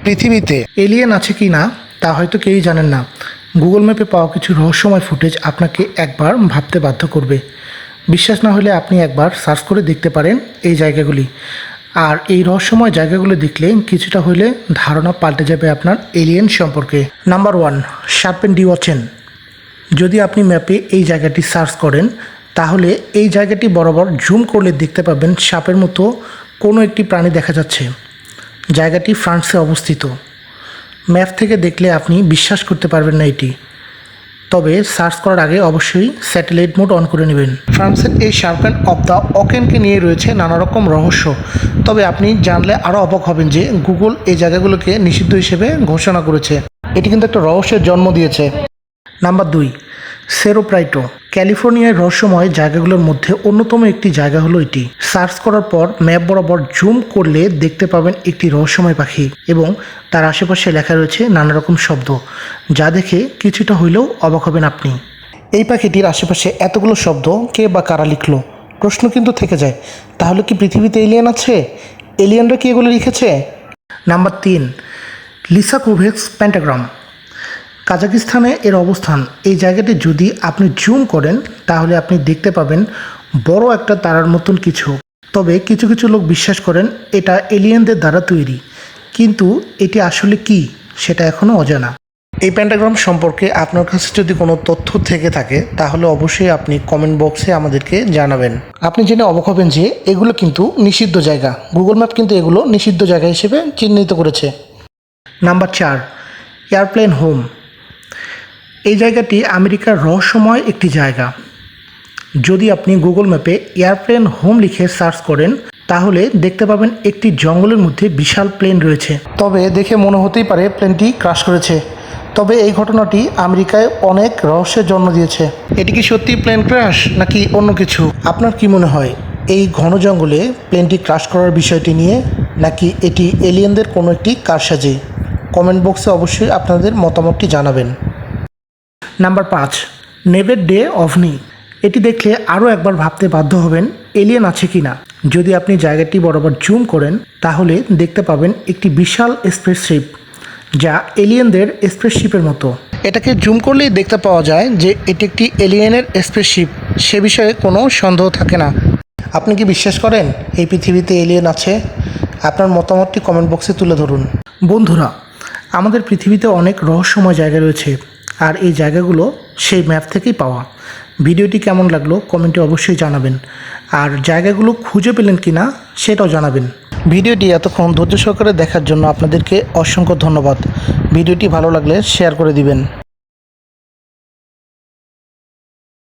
পৃথিবীতে এলিয়েন আছে কি না তা হয়তো কেউই জানেন না। গুগল ম্যাপে পাওয়া কিছু রহস্যময় ফুটেজ আপনাকে একবার ভাবতে বাধ্য করবে। বিশ্বাস না হলে আপনি একবার সার্চ করে দেখতে পারেন এই জায়গাগুলি। আর এই রহস্যময় জায়গাগুলো দেখলে কিছুটা হলে ধারণা পাল্টে যাবে আপনার এলিয়েন সম্পর্কে। নাম্বার 1, শার্পেন ডিওয়াচেন। যদি আপনি ম্যাপে এই জায়গাটি সার্চ করেন তাহলে এই জায়গাটি বরাবর জুম করলে দেখতে পাবেন সাপের মতো কোনো একটি প্রাণী দেখা যাচ্ছে। জায়গাটি ফ্রান্সে অবস্থিত। ম্যাপ থেকে দেখলে আপনি বিশ্বাস করতে পারবেন না এটি, তবে সার্চ করার আগে অবশ্যই স্যাটেলাইট মোড অন করে নেবেন। ফ্রান্সের এই শার্পেন অফ দ্য ওকেনকে নিয়ে রয়েছে নানা রকম রহস্য, তবে আপনি জানলে আরও অবাক হবেন যে গুগল এই জায়গাগুলোকে নিষিদ্ধ হিসেবে ঘোষণা করেছে। এটি কিন্তু একটা রহস্যের জন্ম দিয়েছে। নাম্বার 2, সেরো প্রাইটো। ক্যালিফোর্নিয়ার রহস্যময় জায়গাগুলোর মধ্যে অন্যতম একটি জায়গা হলো এটি। সার্চ করার পর ম্যাপ বরাবর জুম করলে দেখতে পাবেন একটি রহস্যময় পাখি এবং তার আশেপাশে লেখা রয়েছে নানা রকম শব্দ, যা দেখে কিছুটা হইলেও অবাক হবেন আপনি। এই পাখিটির আশেপাশে এতগুলো শব্দ কে বা কারা লিখলো? প্রশ্ন কিন্তু থেকে যায়, তাহলে কি পৃথিবীতে এলিয়েন আছে? এলিয়েনরা কি এগুলো লিখেছে? নাম্বার 3, লিসাকোভেক্স প্যান্টাগ্রাম। কাজাকিস্তানে এর অবস্থান। এই জায়গাটি যদি আপনি জুম করেন তাহলে আপনি দেখতে পাবেন বড় একটা তারার মতন কিছু। তবে কিছু কিছু লোক বিশ্বাস করেন এটা এলিয়েনদের দ্বারা তৈরি, কিন্তু এটি আসলে কি সেটা এখনও অজানা। এই প্যান্টাগ্রাম সম্পর্কে আপনার কাছে যদি কোনো তথ্য থেকে থাকে তাহলে অবশ্যই আপনি কমেন্ট বক্সে আমাদেরকে জানাবেন। আপনি জেনে অবাক হবেন যে এগুলো কিন্তু নিষিদ্ধ জায়গা। গুগল ম্যাপ কিন্তু এগুলো নিষিদ্ধ জায়গা হিসেবে চিহ্নিত করেছে। Number 4, airplane home. এই জায়গাটি আমেরিকার রহস্যময় একটি জায়গা। যদি আপনি গুগল ম্যাপে এয়ারপ্লেন হোম লিখে সার্চ করেন তাহলে দেখতে পাবেন একটি জঙ্গলের মধ্যে বিশাল প্লেন রয়েছে। তবে দেখে মনে হতেই পারে প্লেনটি ক্র্যাশ করেছে, তবে এই ঘটনাটি আমেরিকায় অনেক রহস্যের জন্ম দিয়েছে। এটি কি সত্যি প্লেন ক্র্যাশ নাকি অন্য কিছু? আপনার কি মনে হয় এই ঘন জঙ্গলে প্লেনটি ক্র্যাশ করার বিষয়টি নিয়ে, নাকি এটি এলিয়েনদের কোনো একটি কারসাজি? কমেন্ট বক্সে অবশ্যই আপনাদের মতামতটি জানাবেন। নাম্বার 5, নেভের ডে অভনি। এটি দেখলে আরও একবার ভাবতে বাধ্য হবেন এলিয়েন আছে কি না। যদি আপনি জায়গাটি বরাবর জুম করেন তাহলে দেখতে পাবেন একটি বিশাল স্পেসশিপ, যা এলিয়েনদের স্পেসশিপের মতো। এটাকে জুম করলেই দেখতে পাওয়া যায় যে এটি একটি এলিয়েনের স্পেসশিপ, সে বিষয়ে কোনো সন্দেহ থাকে না। আপনি কি বিশ্বাস করেন এই পৃথিবীতে এলিয়েন আছে? আপনার মতামতটি কমেন্ট বক্সে তুলে ধরুন। বন্ধুরা, আমাদের পৃথিবীতে অনেক রহস্যময় জায়গা রয়েছে, আর এই জায়গাগুলো সেই ম্যাপ থেকেই পাওয়া। ভিডিওটি কেমন লাগলো কমেন্টে অবশ্যই জানাবেন, আর জায়গাগুলো খুঁজে পেলেন কি না সেটাও জানাবেন। ভিডিওটি এতক্ষণ ধৈর্য সহকারে দেখার জন্য আপনাদেরকে অসংখ্য ধন্যবাদ। ভিডিওটি ভালো লাগলে শেয়ার করে দিবেন।